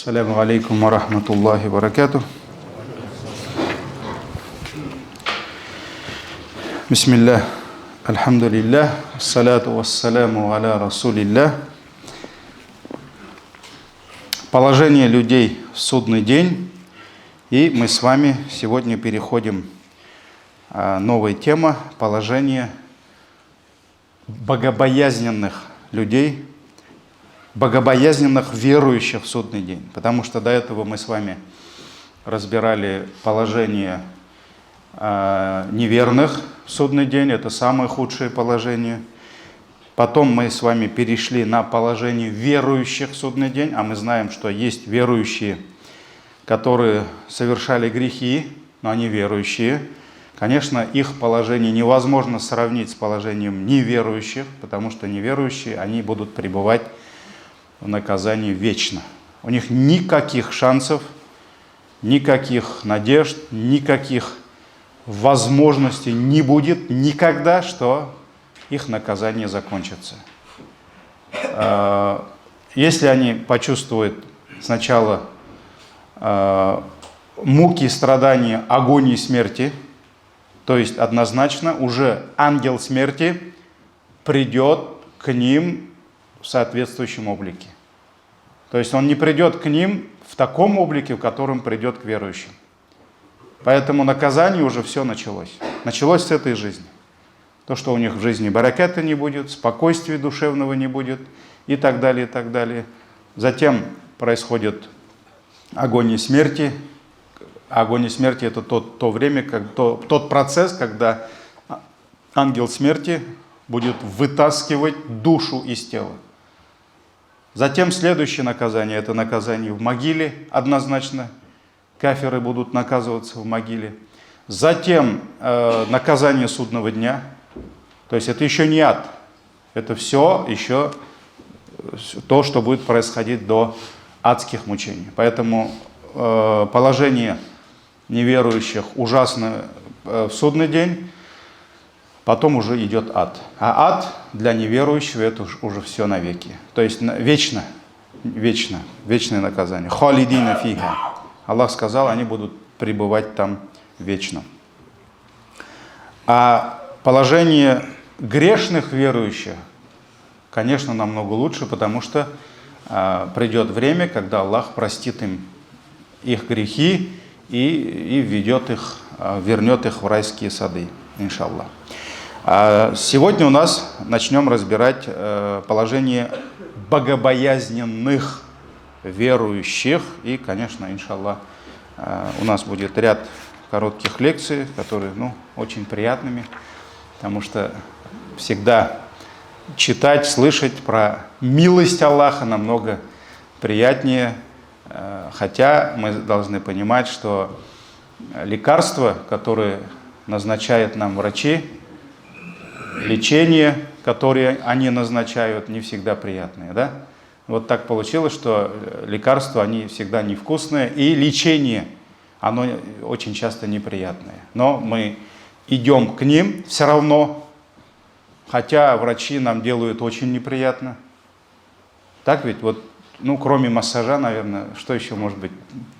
Ассаляму алейкум ва рахматуллахи ва баракатух. Бисмиллах, альхамдулиллах, ассаляту вассаляму аля расулиллах. Положение людей в судный день. И мы с вами сегодня переходим к новой теме – положение богобоязненных людей, богобоязненных верующих в судный день. Потому что до этого мы с вами разбирали положение неверных в судный день, это самое худшее положение. Потом мы с вами перешли на положение верующих в судный день, а мы знаем, что есть верующие, которые совершали грехи, но они верующие. Конечно, их положение невозможно сравнить с положением неверующих, потому что неверующие, они будут пребывать в наказании вечно. У них никаких шансов, никаких надежд, никаких возможностей не будет никогда, что их наказание закончится. Если они почувствуют сначала муки, страдания, агонии смерти, то есть однозначно уже ангел смерти придет к ним в соответствующем облике. То есть он не придет к ним в таком облике, в котором придет к верующим. Поэтому наказание уже все началось. Началось с этой жизни. То, что у них в жизни бараката не будет, спокойствия душевного не будет и так далее, и так далее. Затем происходит агония смерти. Агония смерти – это то время, тот процесс, когда ангел смерти будет вытаскивать душу из тела. Затем следующее наказание – это наказание в могиле, однозначно. Кафиры будут наказываться в могиле. Затем наказание судного дня. То есть это еще не ад. Это все еще то, что будет происходить до адских мучений. Поэтому положение неверующих ужасно в судный день. Потом уже идет ад. А ад для неверующего это уже все навеки. То есть вечное наказание. Халидина фиха. Аллах сказал, они будут пребывать там вечно. А положение грешных верующих, конечно, намного лучше, потому что придет время, когда Аллах простит им их грехи и введет их, вернет их в райские сады, иншаллах. Сегодня у нас начнем разбирать положение богобоязненных верующих. И, конечно, иншаллах, у нас будет ряд коротких лекций, которые очень приятными, потому что всегда читать, слышать про милость Аллаха намного приятнее. Хотя мы должны понимать, что лекарства, которые назначают нам врачи, лечение, которое они назначают, не всегда приятные, да? Вот так получилось, что лекарства, они всегда невкусные, и лечение, оно очень часто неприятное. Но мы идем к ним все равно, хотя врачи нам делают очень неприятно. Так ведь? Вот, кроме массажа, наверное, что еще может быть?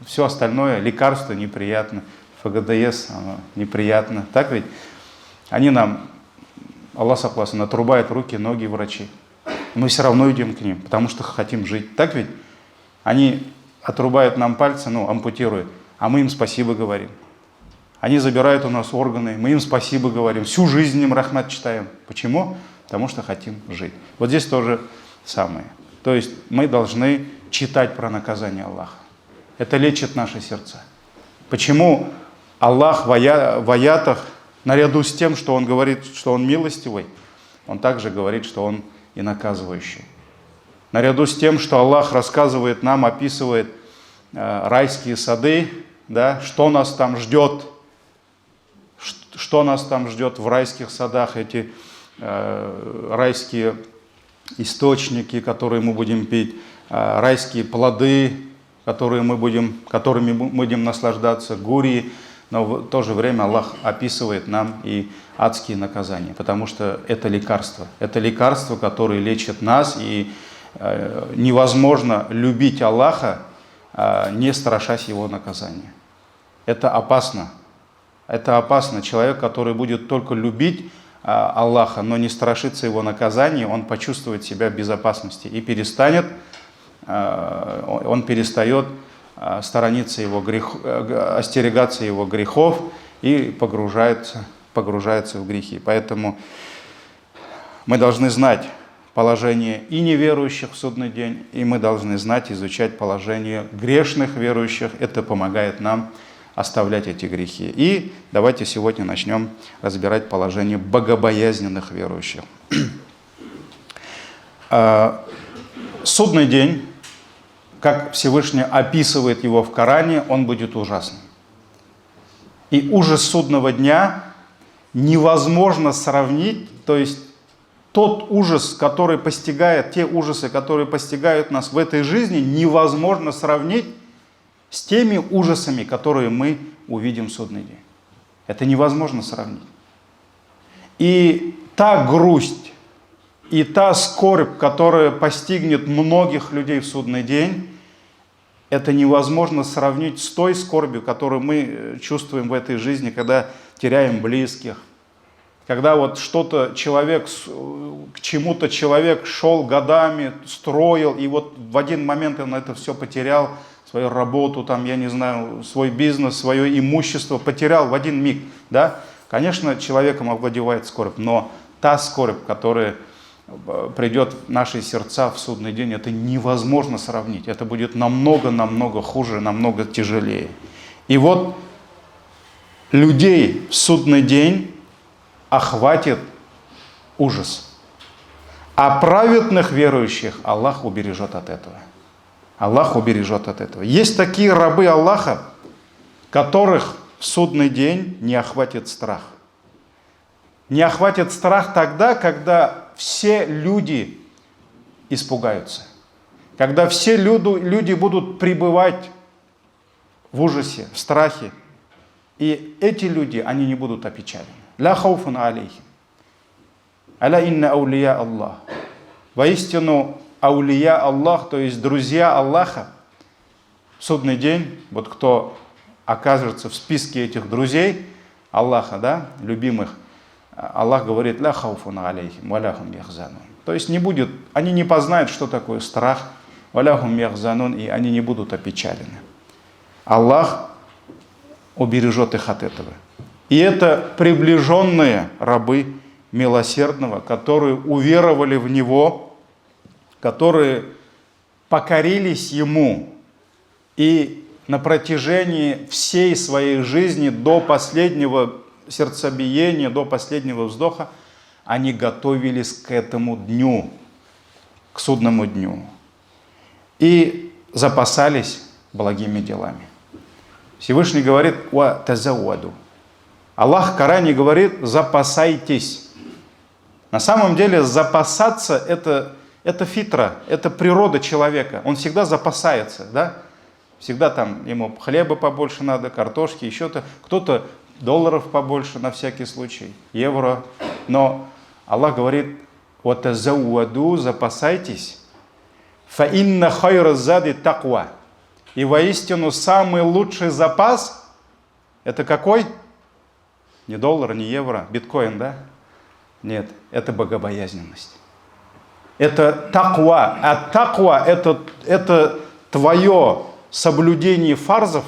Все остальное, лекарство неприятно, ФГДС, оно неприятно. Так ведь? Они нам, Аллах сакласын, отрубают руки, ноги врачи. Мы все равно идем к ним, потому что хотим жить. Так ведь? Они отрубают нам пальцы, ампутируют, а мы им спасибо говорим. Они забирают у нас органы, мы им спасибо говорим. Всю жизнь им рахмат читаем. Почему? Потому что хотим жить. Вот здесь тоже самое. То есть мы должны читать про наказание Аллаха. Это лечит наши сердца. Почему Аллах в аятах, наряду с тем, что Он говорит, что Он милостивый, Он также говорит, что Он и наказывающий. Наряду с тем, что Аллах рассказывает нам, описывает райские сады, да, что нас там ждет, в райских садах, эти райские источники, которые мы будем пить, райские плоды, которыми мы будем наслаждаться, гурии. Но в то же время Аллах описывает нам и адские наказания, потому что это лекарство. Это лекарство, которое лечит нас, и невозможно любить Аллаха не страшась его наказания. Это опасно. Это опасно. Человек, который будет только любить Аллаха, но не страшится его наказания, он почувствует себя в безопасности и он перестает сторониться его остерегаться его грехов и погружается в грехи. Поэтому мы должны знать положение и неверующих в судный день, и мы должны знать, изучать положение грешных верующих. Это помогает нам оставлять эти грехи. И давайте сегодня начнем разбирать положение богобоязненных верующих. Судный день, как Всевышний описывает его в Коране, он будет ужасным. И ужас судного дня невозможно сравнить, то есть тот ужас, который постигает, те ужасы, которые постигают нас в этой жизни, невозможно сравнить с теми ужасами, которые мы увидим в судный день. Это невозможно сравнить. И та грусть, и та скорбь, которая постигнет многих людей в судный день, это невозможно сравнить с той скорбью, которую мы чувствуем в этой жизни, когда теряем близких. Когда вот что-то к чему-то человек шел годами, строил, и вот в один момент он это все потерял, свою работу, там, я не знаю, свой бизнес, свое имущество потерял в один миг. Да? Конечно, человеком овладевает скорбь, но та скорбь, которая придет в наши сердца в судный день, это невозможно сравнить. Это будет намного хуже, намного тяжелее. И вот людей в судный день охватит ужас. А праведных верующих Аллах убережет от этого. Аллах убережет от этого. Есть такие рабы Аллаха, которых в судный день не охватит страх. Не охватит страх тогда, когда все люди испугаются. Когда все люди будут пребывать в ужасе, в страхе. И эти люди, они не будут опечалены. «Ля хауфун алейхим, аля инна аулия Аллах». Воистину, аулия Аллах, то есть друзья Аллаха, в судный день, вот кто окажется в списке этих друзей Аллаха, да, любимых, Аллах говорит: «Ля хауфун алейхим, ва ля хум яхзанун». То есть они не познают, что такое страх, ва ля хум яхзанун, и они не будут опечалены. Аллах убережет их от этого. И это приближенные рабы милосердного, которые уверовали в Него, которые покорились Ему и на протяжении всей своей жизни до последнего сердцебиения, до последнего вздоха, они готовились к этому дню, к судному дню, и запасались благими делами. Всевышний говорит: «Ва тазавваду». Аллах в Коране говорит: запасайтесь. На самом деле запасаться это фитра, это природа человека. Он всегда запасается, да? Всегда там ему хлеба побольше надо, картошки, еще-то. Кто-то долларов побольше на всякий случай, евро. Но Аллах говорит: «Ва тазавваду», запасайтесь. «Фа инна хайра зади таква». И воистину самый лучший запас это какой? Не доллар, не евро, биткоин, да? Нет, это богобоязненность. Это таква. А таква это твое соблюдение фарзов,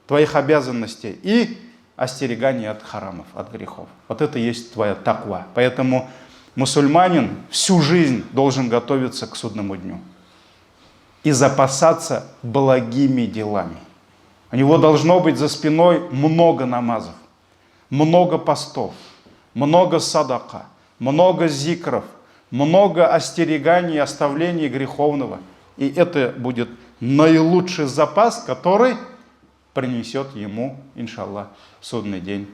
твоих обязанностей и остерегание от харамов, от грехов. Вот это и есть твоя таква. Поэтому мусульманин всю жизнь должен готовиться к судному дню и запасаться благими делами. У него должно быть за спиной много намазов, много постов, много садака, много зикров, много остереганий и оставлений греховного. И это будет наилучший запас, который принесет ему, иншаллах, в судный день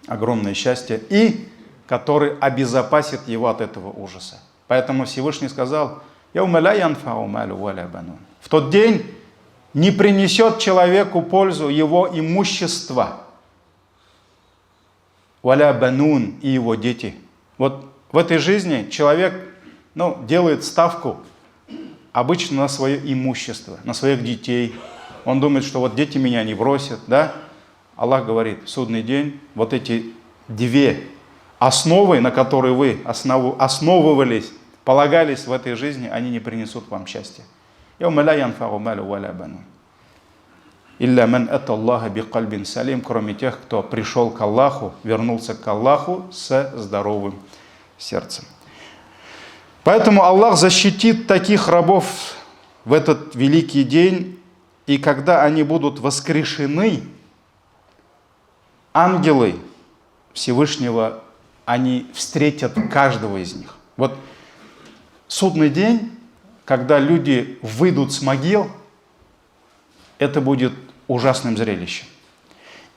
огромное счастье и который обезопасит его от этого ужаса. Поэтому Всевышний сказал: в тот день не принесет человеку пользу его имущество, валя банун, и его дети. Вот в этой жизни человек делает ставку обычно на свое имущество, на своих детей, Он думает, что вот дети меня не бросят, да? Аллах говорит, в судный день, вот эти две основы, на которые вы основывались, полагались в этой жизни, они не принесут вам счастья. Илля ман ата Аллаха бикальбин салим, кроме тех, кто пришел к Аллаху, вернулся к Аллаху со здоровым сердцем. Поэтому Аллах защитит таких рабов в этот великий день, и когда они будут воскрешены, ангелы Всевышнего, они встретят каждого из них. Вот судный день, когда люди выйдут с могил, это будет ужасным зрелищем.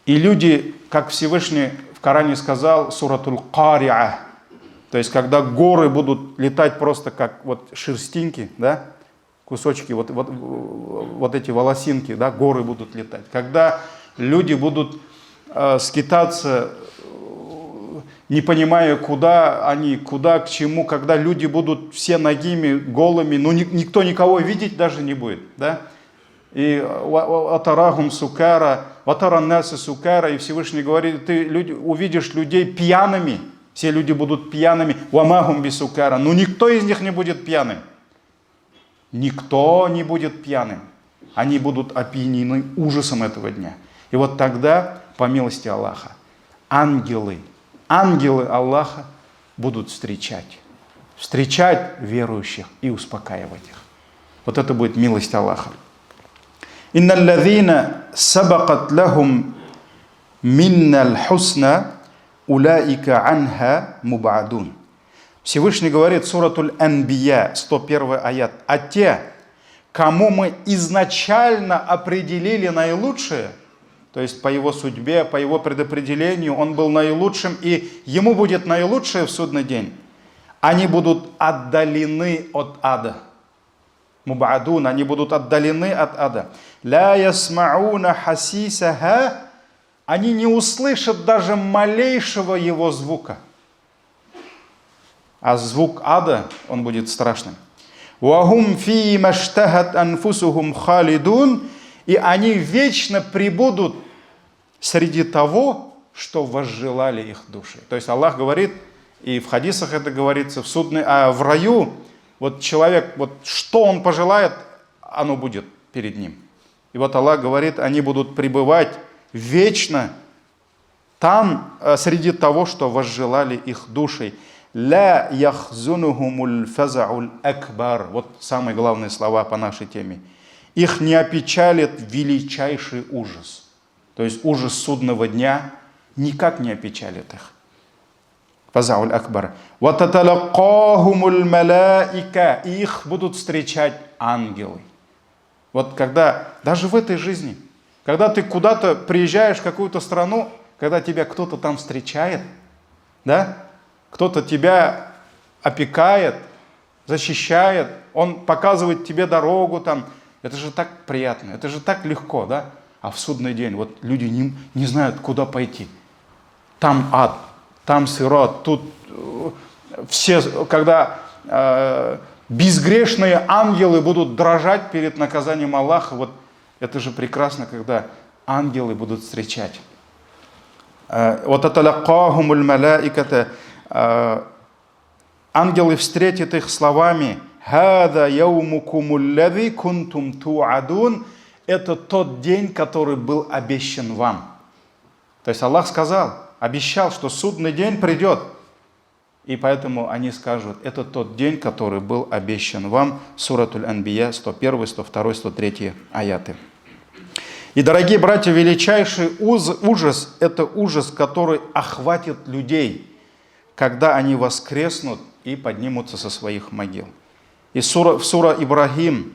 И люди, как Всевышний в Коране сказал, суратуль Кариа, то есть когда горы будут летать просто как вот шерстинки, да, кусочки, вот эти волосинки, да, горы будут летать. Когда люди будут скитаться, не понимая, куда они, куда, к чему, когда люди будут все нагими, голыми, ну никто никого видеть даже не будет, да? И ватарахум сукара, ватараннаса сукара, и Всевышний говорит, ты увидишь людей пьяными, все люди будут пьяными, вамахум бисукара, но никто из них не будет пьяным. Никто не будет пьяным. Они будут опьянены ужасом этого дня. И вот тогда, по милости Аллаха, ангелы Аллаха будут встречать верующих и успокаивать их. Вот это будет милость Аллаха. Инналлазина сабакат лахум миннал хусна улаика анха мубадун. Всевышний говорит, суратуль Анбия, 101 аят, а те, кому мы изначально определили наилучшее, то есть по его судьбе, по его предопределению, он был наилучшим, и ему будет наилучшее в судный день, они будут отдалены от ада. Мубадун, они будут отдалены от ада. Ля ясмауна хасисаха, они не услышат даже малейшего его звука. А звук ада, он будет страшным. Вахум фи маштахат анфусухум халидун, и они вечно пребудут среди того, что возжелали их души. То есть Аллах говорит, и в хадисах это говорится, в раю, вот человек, вот что он пожелает, оно будет перед ним. И вот Аллах говорит, они будут пребывать вечно там, среди того, что возжелали их души. Ля яхзунухумуль фазауль акбар. Вот самые главные слова по нашей теме. Их не опечалит величайший ужас. То есть ужас судного дня никак не опечалит их. Фазауль акбар. Вататалакахумуль малаика. Их будут встречать ангелы. Вот когда, даже в этой жизни, когда ты куда-то приезжаешь в какую-то страну, когда тебя кто-то там встречает, да, кто-то тебя опекает, защищает, он показывает тебе дорогу там, это же так приятно, это же так легко, да? А в судный день вот люди не знают, куда пойти. Там ад, там сирот, тут все, когда безгрешные ангелы будут дрожать перед наказанием Аллаха, вот это же прекрасно, когда ангелы будут встречать. Вот аталакахумуль малаиката, ангелы встретят их словами: «Хада яумукумул лади кунтум туадун». Это тот день, который был обещан вам. То есть Аллах сказал, обещал, что судный день придет. И поэтому они скажут, это тот день, который был обещан вам. Суратуль Анбия, 101, 102, 103 аяты. И, дорогие братья, величайший ужас – это ужас, который охватит людей, когда они воскреснут и поднимутся со своих могил. И в сура Ибрахим,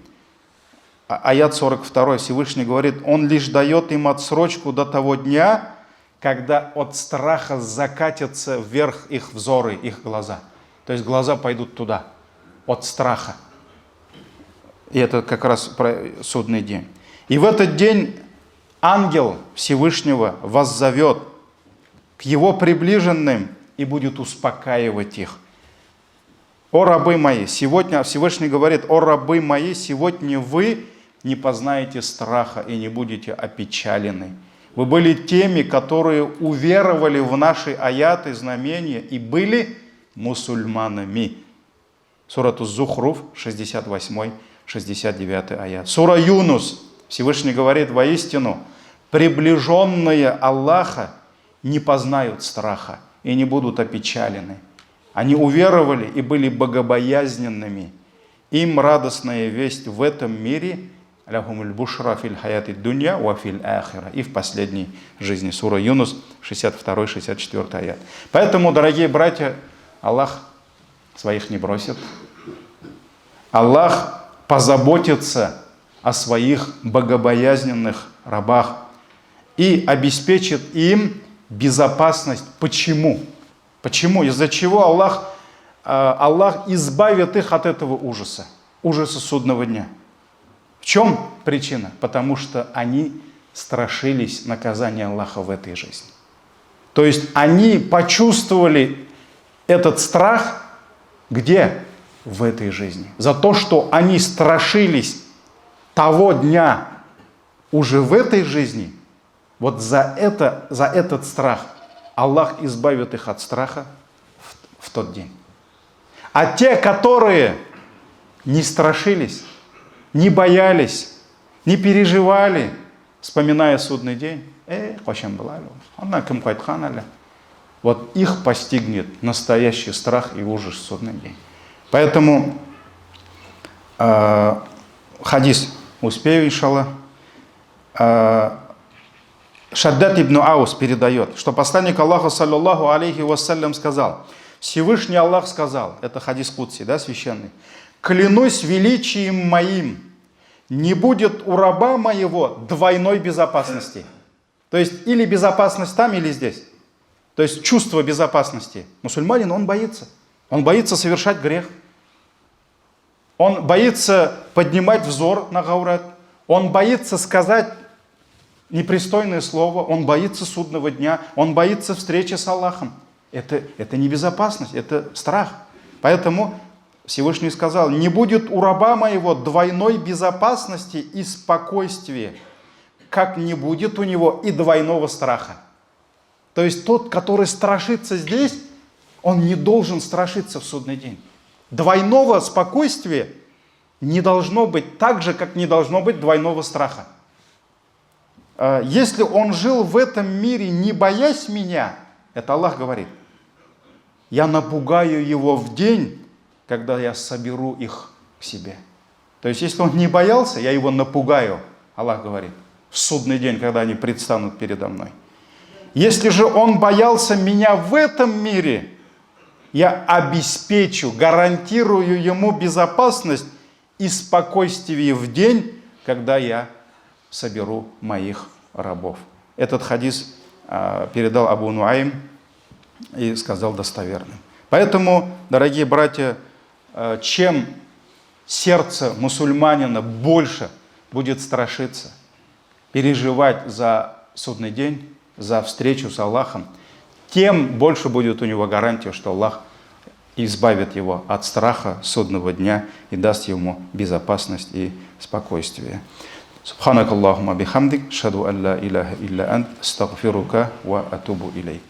аят 42, Всевышний говорит, Он лишь дает им отсрочку до того дня, когда от страха закатятся вверх их взоры, их глаза. То есть глаза пойдут туда, от страха. И это как раз про судный день. И в этот день ангел Всевышнего воззовет к его приближенным и будет успокаивать их. «О рабы мои, сегодня Всевышний говорит, о рабы мои, сегодня вы не познаете страха и не будете опечалены. Вы были теми, которые уверовали в наши аяты, знамения и были мусульманами. Сура Ус-Зухруф, 68-69 аят. Сура Юнус, Всевышний говорит: воистину, приближенные Аллаха не познают страха и не будут опечалены. Они уверовали и были богобоязненными. Им радостная весть в этом мире, лахумуль бушра фил хаяти дунья ва фил ахира, и в последней жизни. Сура Юнус, 62-64 аят. Поэтому, дорогие братья, Аллах своих не бросит. Аллах позаботится о своих богобоязненных рабах и обеспечит им безопасность. Почему? Почему? Из-за чего Аллах избавит их от этого ужаса, ужаса судного дня. В чем причина? Потому что они страшились наказания Аллаха в этой жизни. То есть они почувствовали этот страх где? В этой жизни. За то, что они страшились того дня уже в этой жизни, вот за этот страх Аллах избавит их от страха в тот день. А те, которые не страшились, не боялись, не переживали, вспоминая судный день, вот их постигнет настоящий страх и ужас в судный день. Поэтому хадис успею, иншаллах. Шаддад ибн Аус передает, что посланник Аллаха, саллаллаху алейхи вассалям, сказал: Всевышний Аллах сказал, это хадис Кудси, да, священный: клянусь величием моим, не будет у раба моего двойной безопасности. То есть или безопасность там, или здесь. То есть чувство безопасности. Мусульманин, он боится. Он боится совершать грех. Он боится поднимать взор на гаурат. Он боится сказать непристойное слово. Он боится судного дня. Он боится встречи с Аллахом. Это не безопасность, это страх. Поэтому Всевышний сказал: не будет у раба моего двойной безопасности и спокойствия, как не будет у него и двойного страха. То есть тот, который страшится здесь, он не должен страшиться в судный день. Двойного спокойствия не должно быть так же, как не должно быть двойного страха. Если он жил в этом мире, не боясь меня, это Аллах говорит, я напугаю его в день, когда я соберу их к себе. То есть, если он не боялся, я его напугаю, Аллах говорит, в судный день, когда они предстанут передо мной. Если же он боялся меня в этом мире, я обеспечу, гарантирую ему безопасность и спокойствие в день, когда я соберу моих рабов. Этот хадис передал Абу Нуайм и сказал достоверным. Поэтому, дорогие братья, чем сердце мусульманина больше будет страшиться, переживать за судный день, за встречу с Аллахом, тем больше будет у него гарантия, что Аллах избавит его от страха судного дня и даст ему безопасность и спокойствие. Субханакаллахумма бихамдик, шаду ан ла илаха илля ант, астагфирука ва атубу илейк.